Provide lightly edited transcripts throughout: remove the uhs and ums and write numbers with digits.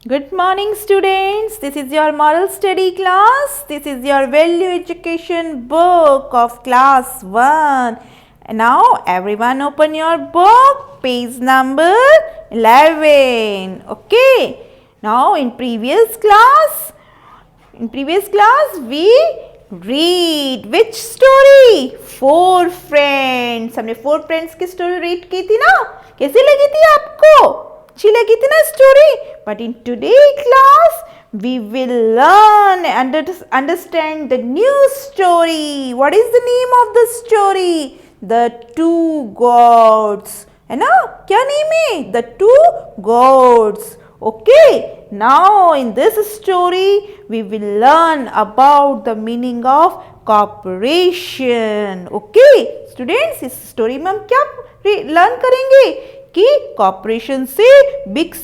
Good morning, students. This is your moral study class. This is your value education book of class 1. And now, everyone open your book, page number 11. Okay. Now, in previous class, we read which story? Four Friends. हमने Four Friends की story read की थी ना? कैसी लगी थी आपको? अच्छी लगी थी ना story? But in today's class, we will learn and understand the new story. What is the name of the story? The Two Gods. है ना? क्या name है? The Two Gods. Okay, now in this story we will learn about the meaning of cooperation. Okay, students, इस story में हम क्या learn करेंगे कि cooperation से big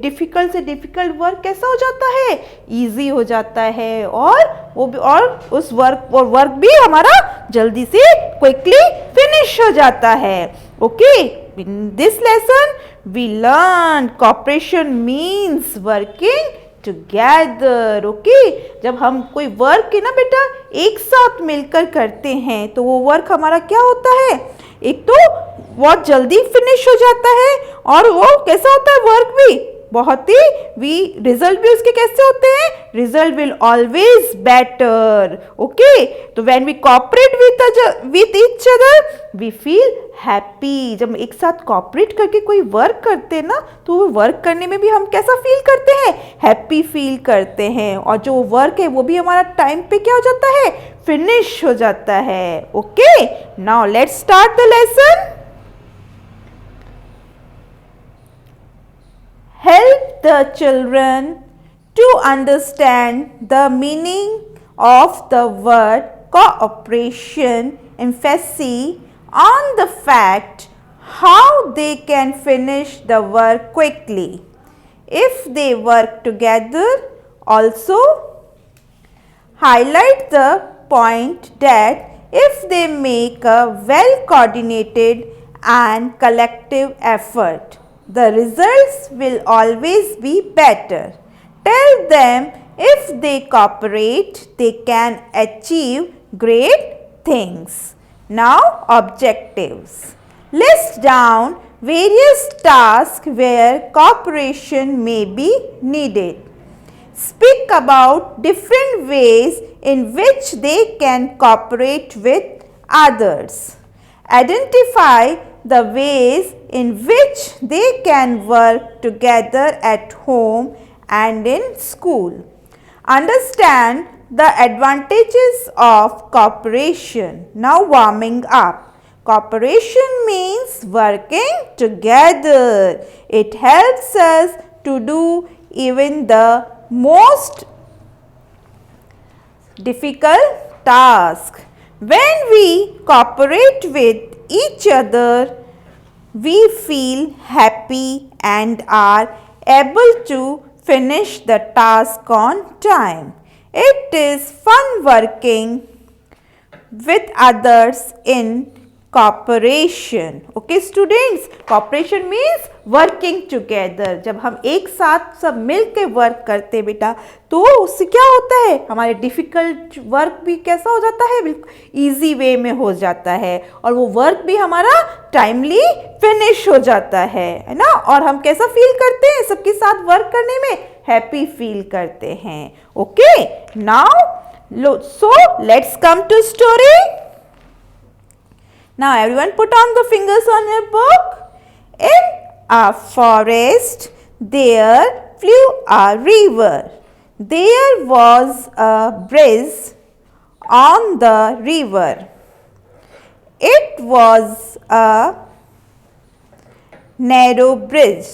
difficult से difficult work कैसा हो जाता है, easy हो जाता है और उस work भी हमारा जल्दी से quickly finish हो जाता है. Okay, in this lesson we learn cooperation means working together. Okay, जब हम कोई वर्क है ना बेटा एक साथ मिलकर करते हैं तो वो वर्क हमारा क्या होता है, एक तो बहुत जल्दी फिनिश हो जाता है और वो कैसा होता है वर्क भी बहुत ही रिजल्ट भी उसके कैसे होते हैं, result will always better. Okay, तो when we cooperate with each other we feel happy. जब एक साथ कोऑपरेट करके कोई वर्क करते हैं ना तो वो वर्क करने में भी हम कैसा फील करते हैं, हैप्पी फील करते हैं और जो वर्क है वो भी हमारा टाइम पे क्या हो जाता है, फिनिश हो जाता है. Okay, now let's start the lesson. Help the children to understand the meaning of the word cooperation, emphasis on the fact how they can finish the work quickly if they work together. Also, highlight the point that if they make a well coordinated and collective effort, the results will always be better. Tell them if they cooperate, they can achieve great things. Now, objectives. List down various tasks where cooperation may be needed. Speak about different ways in which they can cooperate with others. Identify the ways in which they can work together at home and in school. Understand the advantages of cooperation. Now warming up. Cooperation means working together. It helps us to do even the most difficult task. When we cooperate with each other, we feel happy and are able to finish the task on time. It is fun working with others in cooperation. Okay students, cooperation means working together. जब हम एक साथ सब मिल के work करते हैं बेटा तो उससे क्या होता है, हमारे डिफ़िकल्ट वर्क भी कैसा हो जाता है, बिल्कुल ईजी वे में हो जाता है और वो वर्क भी हमारा टाइमली फिनिश हो जाता है ना. और हम कैसा फील करते हैं, सबके साथ वर्क करने में हैप्पी फील करते हैं. Okay, now so let's come to story. Now everyone put on the fingers on your book. In a forest there flew a river. There was a bridge on the river. It was a narrow bridge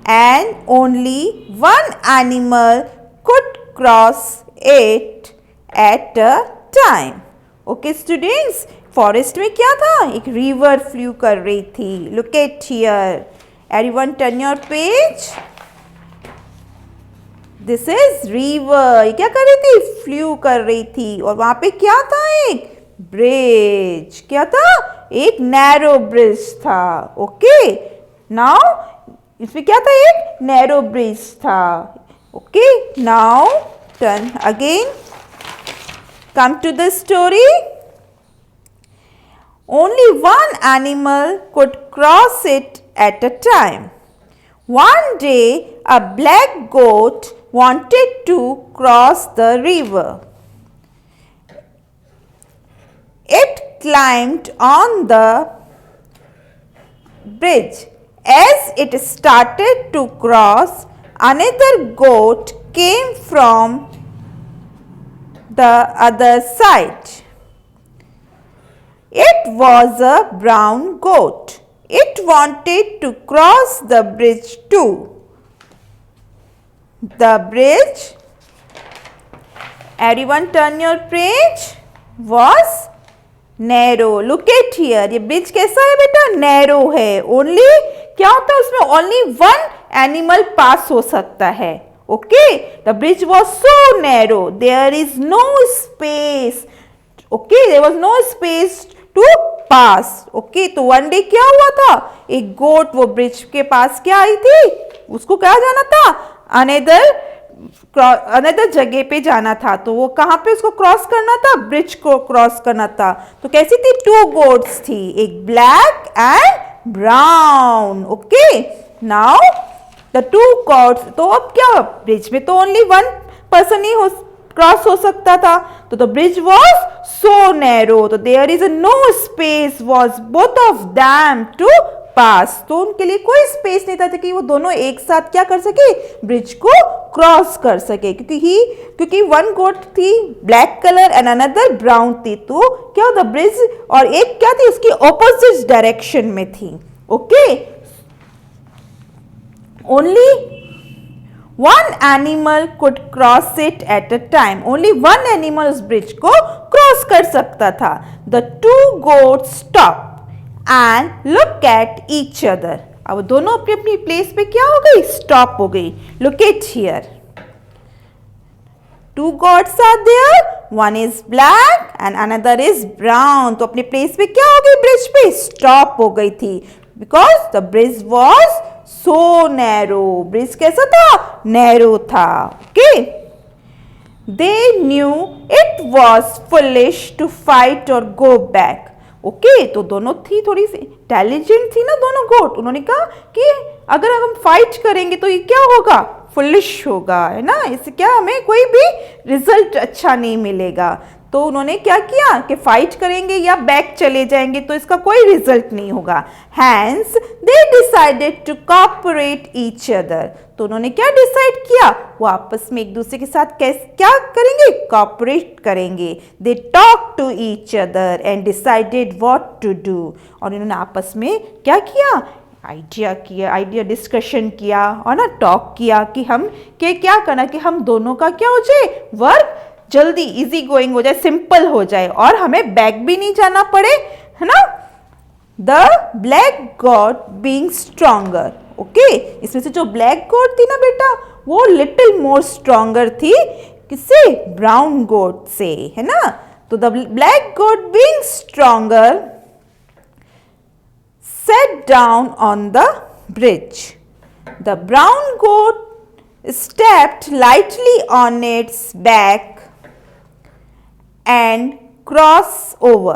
and only one animal could cross it at a time. Okay students, forest में क्या था, एक river flu कर रही थी. Look at here, everyone turn your page. This is river. ये क्या कर रही थी, फ्लू कर रही थी और वहां पे क्या था, एक ब्रिज. क्या था, एक नैरो ब्रिज था. ओके, नाउ इसमें क्या था, एक नैरो ब्रिज था। Okay, now turn again, come to the story. Only one animal could cross it at a time. One day, a black goat wanted to cross the river. It climbed on the bridge. As it started to cross, another goat came from the other side. It was a brown goat. It wanted to cross the bridge too. The bridge, everyone turn your page, was narrow. Look at here. ये bridge कैसा है बेटा? Narrow है. Only क्या होता है उसमें? Only one animal पास हो सकता है. Okay, the bridge was so narrow, there is no space. Okay, there was no space to pass. Okay, तो वन डे क्या हुआ था, एक गोट वो ब्रिज के पास क्या आई थी, उसको क्या जाना था, अनदर जगह पे जाना था. तो वो कहाँ पे उसको क्रॉस करना था, ब्रिज को क्रॉस करना था. तो कैसी थी, टू गोट्स थी, एक black and brown. Okay, now the two goats. तो अब क्या, ब्रिज में तो ओनली वन पर्सन ही क्रॉस हो सकता था. तो the bridge was so narrow, तो there is no space was both of them to pass. तो उनके लिए कोई स्पेस नहीं था कि वो दोनों एक साथ क्या कर सके, ब्रिज को क्रॉस कर सके. क्योंकि वन गोट थी black colour and another brown थी. तो क्या द ब्रिज और एक क्या थी, उसकी ऑपोजिट डायरेक्शन में थी. Okay, only one animal could cross it at a time. Only one animal उस ब्रिज को क्रॉस कर सकता था. The two goats stopped and look at each other. अब दोनों अपनी अपनी प्लेस पे क्या हो गई, स्टॉप हो गई. Look at here. Two goats are there. One is black and another is brown. तो अपनी प्लेस पे क्या हो गई, ब्रिज पे स्टॉप हो गई थी. Because the bridge was so narrow. Bridge कैसा था, नैरो था. Okay, they knew it was foolish to fight or go back. Okay, तो दोनों थी थोड़ी सी इंटेलिजेंट थी ना दोनों गोट. उन्होंने कहा कि अगर हम फाइट करेंगे तो ये क्या होगा, फुलिश होगा, है ना, इससे क्या हमें कोई भी रिजल्ट अच्छा नहीं मिलेगा. तो उन्होंने क्या किया कि फाइट करेंगे या बैक चले जाएंगे तो इसका कोई रिजल्ट नहीं होगा. Hence they decided to cooperate each other. तो उन्होंने क्या डिसाइड किया, वो आपस में एक दूसरे के साथ क्या करेंगे, कोऑपरेट करेंगे. They talk to each other and decided what to do. और इन्होंने आपस में क्या किया, आइडिया डिस्कशन किया और ना टॉक किया कि हम क्या करना, कि हम दोनों का क्या हो जाए, वर्क जल्दी इजी गोइंग हो जाए, सिंपल हो जाए और हमें बैक भी नहीं जाना पड़े, है ना. The black God being stronger. Okay, इसमें से जो ब्लैक गॉड थी ना बेटा, वो लिटिल मोर स्ट्रॉन्गर थी किससे, ब्राउन गॉड से, है ना. तो the black God being stronger sat down on the bridge. The brown goat stepped lightly on its back and crossed over.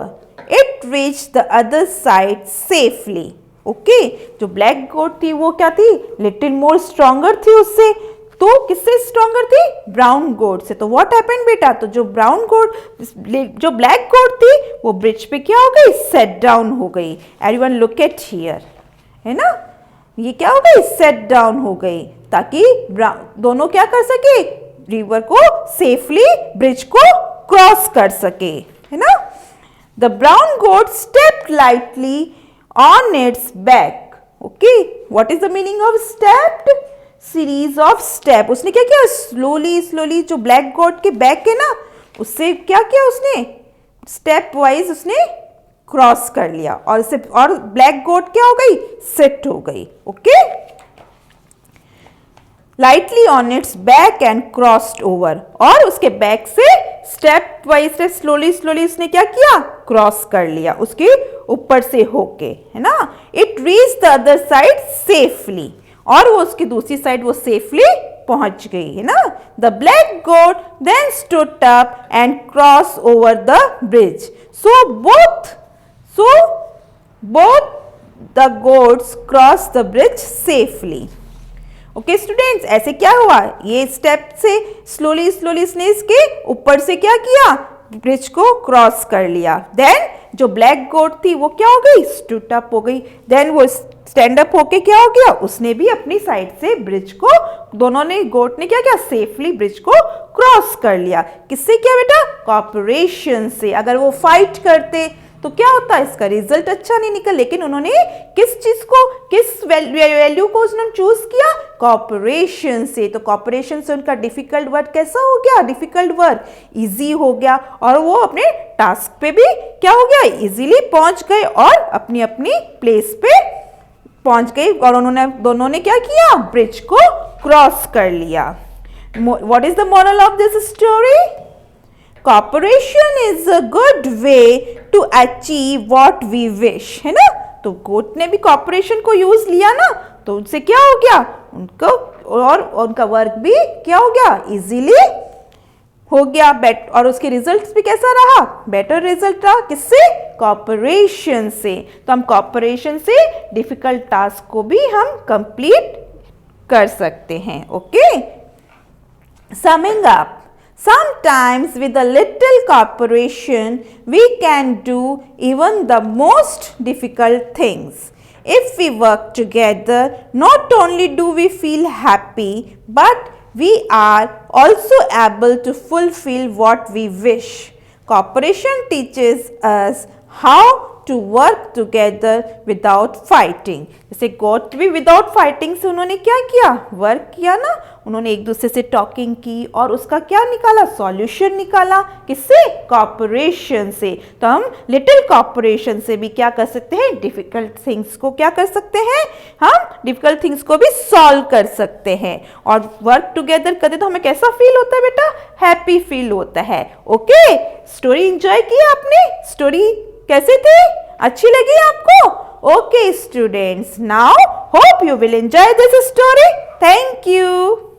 It reached the other side safely. Okay, जो black गोट थी वो क्या थी, little more stronger थी उससे. तो किससे stronger थी, ब्राउन गोट से. तो व्हाट हैपेंड बेटा, तो जो ब्लैक गोट थी वो ब्रिज पे क्या हो गई, सेट डाउन हो गई. एवरीवन लुक एट हियर, है ना, ये क्या हो गई, सेट डाउन हो गई, ताकि दोनों क्या कर सके, रिवर को सेफली ब्रिज को क्रॉस कर सके, है ना. The brown goat stepped lightly on its back. Okay, what is the meaning of stepped, series of step. उसने क्या किया, स्लोली जो ब्लैक गोट के बैक है ना, उससे क्या किया, उसने स्टेप वाइज उसने क्रॉस कर लिया और ब्लैक गोट क्या हो गई, सेट हो गई. Okay, lightly on its back and crossed over. और उसके बैक से स्टेप वाइज से स्लोली उसने क्या किया, क्रॉस कर लिया उसके ऊपर से होके, है ना. It reach the other side safely. और वो उसकी दूसरी साइड वो सेफली पहुंच गई, है ना। The black goat then stood up and cross over the bridge, so both the goats cross the bridge safely. Okay students, ऐसे क्या हुआ, ये स्टेप से स्लोली इसने इसके ऊपर से क्या किया, ब्रिज को क्रॉस कर लिया। देन जो ब्लैक गोट थी वो क्या हो गई, स्टूड अप हो गई। देन वो स्टैंड अप होके क्या हो गया, उसने भी अपनी साइड से ब्रिज को, दोनों ने, गोट ने क्या किया, सेफली ब्रिज को क्रॉस कर लिया। किससे किया बेटा, कॉपरेशन से। अगर वो फाइट करते तो क्या होता है, इसका रिजल्ट अच्छा नहीं निकल, लेकिन उन्होंने किस चीज को, किस वैल्यू को उन्होंने चूज किया, कॉपरेशन से। तो कॉपरेशन से उनका डिफिकल्ट वर्क कैसा हो गया, डिफिकल्ट वर्क इजी हो गया, और वो अपने टास्क पे भी क्या हो गया, इजीली पहुंच गए और अपनी अपनी प्लेस पे पहुंच गए, और उन्होंने दोनों ने क्या किया, ब्रिज को क्रॉस कर लिया। What is the moral of this story, cooperation is a good way to achieve what we wish, है ना। तो गोट ने भी कॉपरेशन को यूज लिया ना, तो उनसे क्या हो गया, उनको और उनका वर्क भी क्या हो गया, इजीली हो गया, और उसके रिजल्ट्स भी कैसा रहा, बेटर रिजल्ट रहा, किससे, कॉपरेशन से। तो हम कॉपरेशन से डिफिकल्ट टास्क को भी हम कंप्लीट कर सकते हैं। Okay, summing up, sometimes with a little cooperation we can do even the most difficult things. If we work together, not only do we feel happy, but we are also able to fulfill what we wish. Cooperation teaches us how to work together without fighting. जैसे गोट भी without fighting से उन्होंने क्या किया, work किया ना, उन्होंने एक दूसरे से टॉकिंग की और उसका क्या निकाला, सॉल्यूशन निकाला, किससे, कॉपरेशन से। तो हम लिटिल कॉपरेशन से भी क्या कर सकते हैं, डिफिकल्ट थिंग्स को क्या कर सकते हैं, हम डिफिकल्ट थिंग्स को भी सॉल्व कर सकते हैं। और वर्क टुगेदर करते तो हमें कैसा फील होता है बेटा, हैप्पी फील होता है। ओके, स्टोरी एंजॉय की आपने, स्टोरी कैसे थी, अच्छी लगी आपको? Okay students, now hope you will enjoy this story. Thank you.